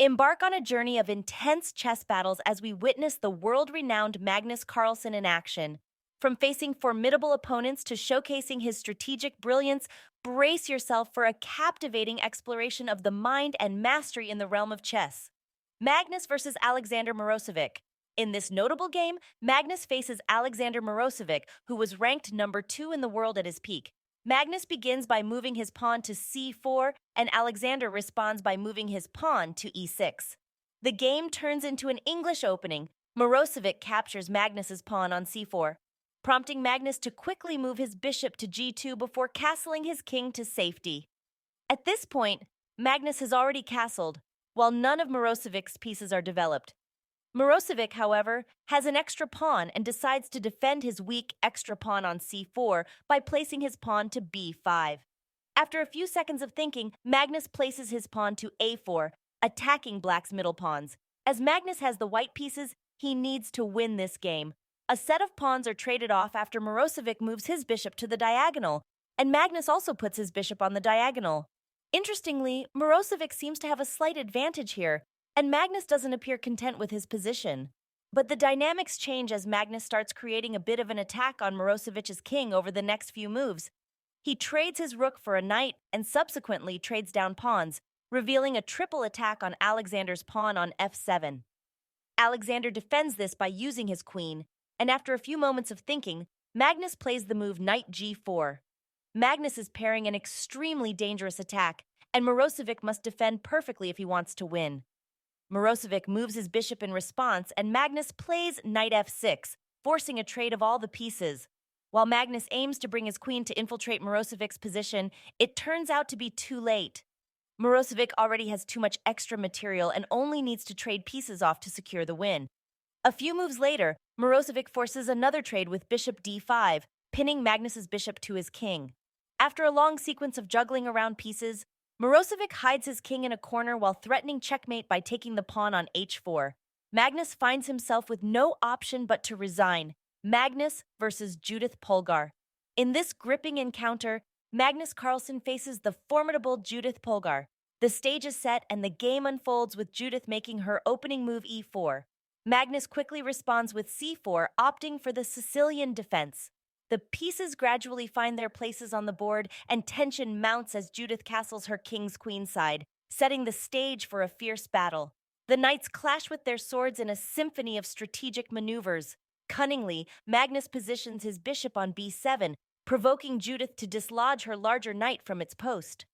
Embark on a journey of intense chess battles as we witness the world-renowned Magnus Carlsen in action. From facing formidable opponents to showcasing his strategic brilliance, brace yourself for a captivating exploration of the mind and mastery in the realm of chess. Magnus versus Alexander Mirosevic. In this notable game, Magnus faces Alexander Mirosevic, who was ranked number 2 in the world at his peak. Magnus begins by moving his pawn to c4, and Alexander responds by moving his pawn to e6. The game turns into an English opening. Mirosevic captures Magnus's pawn on c4, prompting Magnus to quickly move his bishop to g2 before castling his king to safety. At this point, Magnus has already castled, while none of Mirosevic's pieces are developed. Mirosevic, however, has an extra pawn and decides to defend his weak extra pawn on c4 by placing his pawn to b5. After a few seconds of thinking, Magnus places his pawn to a4, attacking Black's middle pawns. As Magnus has the white pieces, he needs to win this game. A set of pawns are traded off after Mirosevic moves his bishop to the diagonal, and Magnus also puts his bishop on the diagonal. Interestingly, Mirosevic seems to have a slight advantage here, and Magnus doesn't appear content with his position. But the dynamics change as Magnus starts creating a bit of an attack on Mirosevic's king over the next few moves. He trades his rook for a knight and subsequently trades down pawns, revealing a triple attack on Alexander's pawn on f7. Alexander defends this by using his queen, and after a few moments of thinking, Magnus plays the move knight g4. Magnus is pairing an extremely dangerous attack, and Mirosevic must defend perfectly if he wants to win. Mirosevic moves his bishop in response, and Magnus plays knight f6, forcing a trade of all the pieces. While Magnus aims to bring his queen to infiltrate Mirosevic's position, it turns out to be too late. Mirosevic already has too much extra material and only needs to trade pieces off to secure the win. A few moves later, Mirosevic forces another trade with bishop d5, pinning Magnus's bishop to his king. After a long sequence of juggling around pieces, Mirosevic hides his king in a corner while threatening checkmate by taking the pawn on h4. Magnus finds himself with no option but to resign. Magnus versus Judith Polgar. In this gripping encounter, Magnus Carlsen faces the formidable Judith Polgar. The stage is set and the game unfolds with Judith making her opening move e4. Magnus quickly responds with c4, opting for the Sicilian defense. The pieces gradually find their places on the board, and tension mounts as Judith castles her king's queenside, setting the stage for a fierce battle. The knights clash with their swords in a symphony of strategic maneuvers. Cunningly, Magnus positions his bishop on b7, provoking Judith to dislodge her larger knight from its post.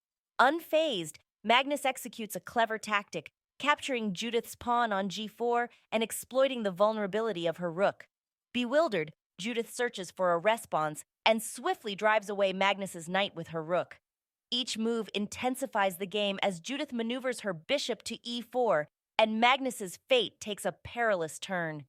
Unfazed, Magnus executes a clever tactic, capturing Judith's pawn on g4 and exploiting the vulnerability of her rook. Bewildered, Judith searches for a response and swiftly drives away Magnus's knight with her rook. Each move intensifies the game as Judith maneuvers her bishop to e4, and Magnus's fate takes a perilous turn.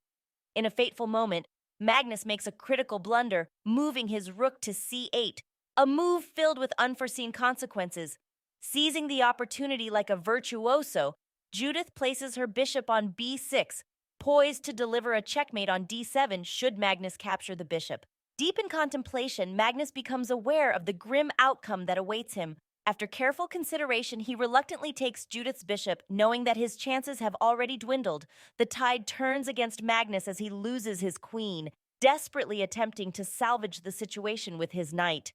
In a fateful moment, Magnus makes a critical blunder, moving his rook to c8, a move filled with unforeseen consequences. Seizing the opportunity like a virtuoso, Judith places her bishop on b6, poised to deliver a checkmate on d7 should Magnus capture the bishop. Deep in contemplation, Magnus becomes aware of the grim outcome that awaits him. After careful consideration, he reluctantly takes Judith's bishop, knowing that his chances have already dwindled. The tide turns against Magnus as he loses his queen, desperately attempting to salvage the situation with his knight.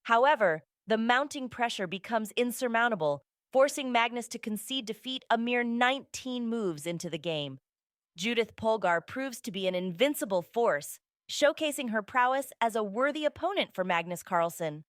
However, the mounting pressure becomes insurmountable, forcing Magnus to concede defeat a mere 19 moves into the game. Judith Polgar proves to be an invincible force, showcasing her prowess as a worthy opponent for Magnus Carlsen.